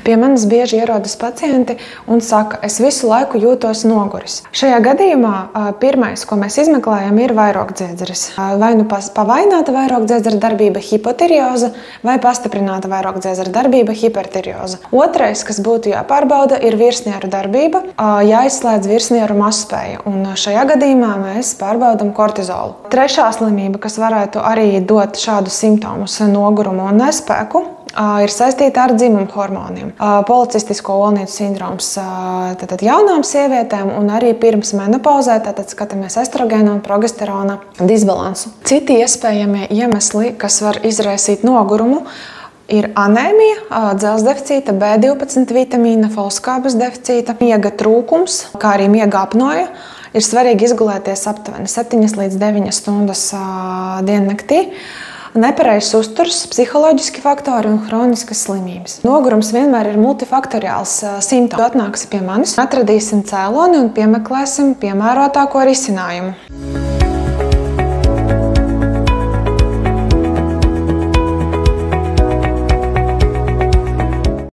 Pie manis bieži ierodas pacienti un saka, es visu laiku jūtos noguris. Šajā gadījumā pirmais, ko mēs izmeklējam, ir vairogdziedzeris. Vai nu pavaināta vairogdziedzera darbība, hipotirioze, vai pastiprināta vairogdziedzera darbība, hipertirioze. Otrais, kas būtu jāpārbauda, ir virsnieru darbība, jāizslēdz virsnieru mazspēja. Un šajā gadījumā mēs pārbaudam kortizolu. Trešā slimība, kas varētu arī dot šādus simptomus, nogurumu un nespēku, ir saistīta ar dzimumu hormoniem. Policistisko olnīcu sindroms tātad jaunām sievietēm un arī pirms menopauzē, tātad skatāmies estrogēna un progesterona disbalansu. Citi iespējamie iemesli, kas var izraisīt nogurumu, ir anēmija, dzelzs deficīta, B12 vitamīna, folskābes deficīta, miega trūkums, kā arī miega apnoja. Ir svarīgi izgulēties aptuveni 7 līdz 9 stundas diennaktī. Nepareizs uzturs, psiholoģiski faktori un hroniskas slimības. Nogurums vienmēr ir multifaktoriāls simptoms. Tu atnāksi pie manis, atradīsim cēloni un piemeklēsim piemērotāko risinājumu.